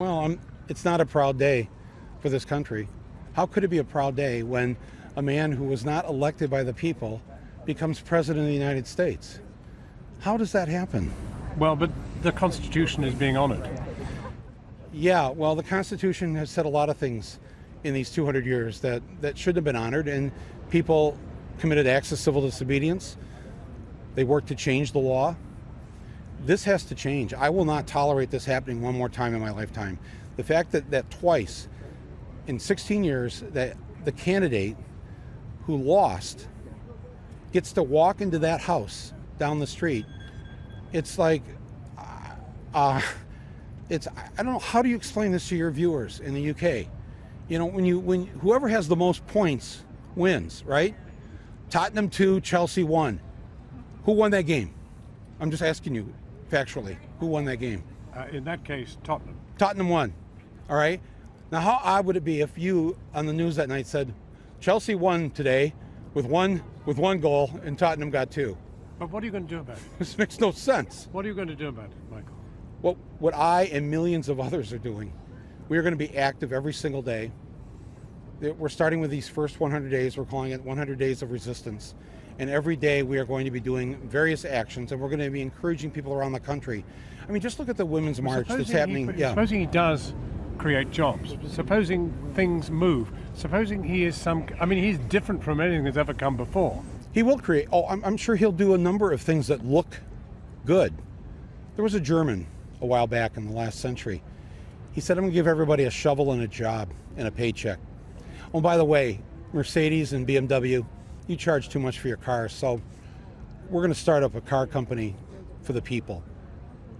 Well, it's not a proud day for this country. How could it be a proud day when a man who was not elected by the people becomes president of the United States? How does that happen? Well, but the Constitution is being honored. Yeah, well, the Constitution has said a lot of things in these 200 years that should have been honored, and people committed acts of civil disobedience. They worked to change the law. This has to change. I will not tolerate this happening one more time in my lifetime. The fact that twice in 16 years that the candidate who lost gets to walk into that house down the street, it's like, I don't know, how do you explain this to your viewers in the UK? You know, when whoever has the most points wins, right? Tottenham 2, Chelsea 1. Who won that game? I'm just asking you factually. Who won that game? In that case, Tottenham. Tottenham won. All right. Now, how odd would it be if you on the news that night said, Chelsea won today with one goal and Tottenham got 2? But what are you going to do about it? This makes no sense. What are you going to do about it, Michael? Well, what I and millions of others are doing, we are going to be active every single day. We're starting with these first 100 days. We're calling it 100 Days of Resistance. And every day we are going to be doing various actions, and we're going to be encouraging people around the country. I mean, just look at the Women's March that's happening. Supposing he does create jobs, supposing things move, supposing he is he's different from anything that's ever come before. He will create, I'm sure he'll do a number of things that look good. There was a German a while back in the last century. He said, I'm going to give everybody a shovel and a job and a paycheck. Oh, by the way, Mercedes and BMW, you charge too much for your cars, so we're going to start up a car company for the people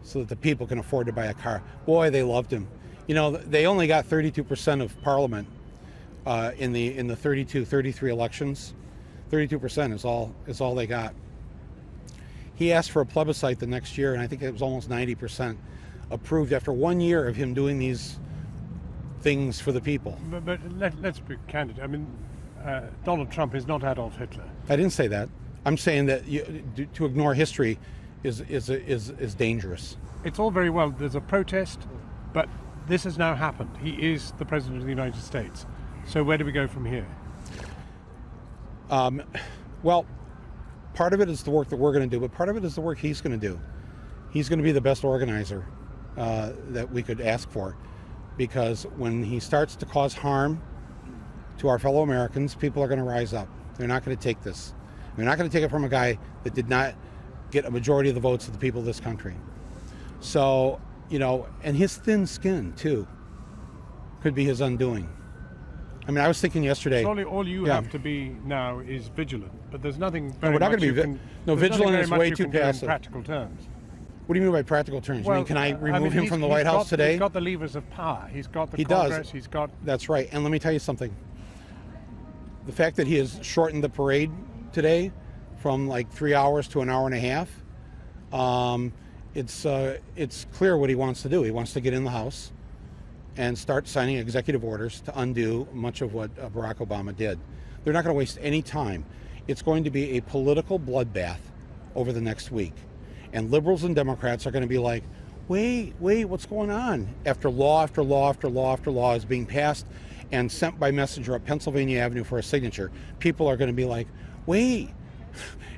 so that the people can afford to buy a car. Boy, they loved him. You know, they only got 32% of parliament in the 33 elections. 32% is all they got. He asked for a plebiscite the next year, and I think it was almost 90% approved after 1 year of him doing these things for the people. But let's be candid. I mean, Donald Trump is not Adolf Hitler. I didn't say that. I'm saying that to ignore history is dangerous. It's all very well. There's a protest, but this has now happened. He is the president of the United States. So where do we go from here? Well, part of it is the work that we're going to do, but part of it is the work he's going to do. He's going to be the best organizer that we could ask for, because when he starts to cause harm to our fellow Americans, people are going to rise up. They're not going to take this. They're not going to take it from a guy that did not get a majority of the votes of the people of this country. So, you know, and his thin skin, too, could be his undoing. I mean, I was thinking yesterday. So all you have to be now is vigilant, but there's nothing very we're not much going to be vigilant is way too passive. In practical terms. What do you mean by practical terms? Well, you mean, can I remove him from the White House today? He's got the levers of power. He's got the he Congress. Does. He's got. That's right. And let me tell you something. The fact that he has shortened the parade today from like 3 hours to an hour and a half, it's clear what he wants to do. He wants to get in the House and start signing executive orders to undo much of what Barack Obama did. They're not going to waste any time. It's going to be a political bloodbath over the next week. And liberals and Democrats are going to be like, wait, what's going on? After law after law after law after law is being passed and sent by messenger up Pennsylvania Avenue for a signature, people are going to be like, wait.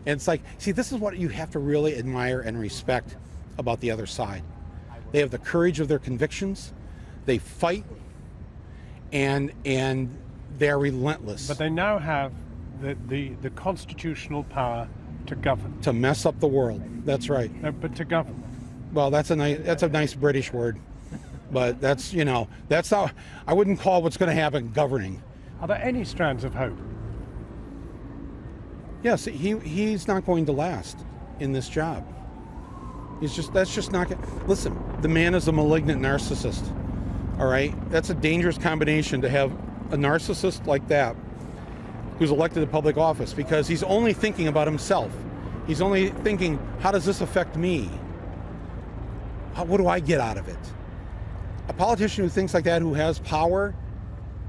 And it's like, see, this is what you have to really admire and respect about the other side. They have the courage of their convictions. They fight, and they're relentless. But they now have the constitutional power to govern. To mess up the world. That's right. No, but to govern. Well, that's a nice British word, but that's how I wouldn't call what's going to happen governing. Are there any strands of hope? Yes, he's not going to last in this job. That's just not. Listen, the man is a malignant narcissist. All right, that's a dangerous combination to have a narcissist like that who's elected to public office, because he's only thinking about himself. He's only thinking, how does this affect me? What do I get out of it? A politician who thinks like that, who has power,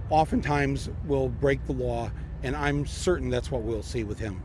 oftentimes will break the law, and I'm certain that's what we'll see with him.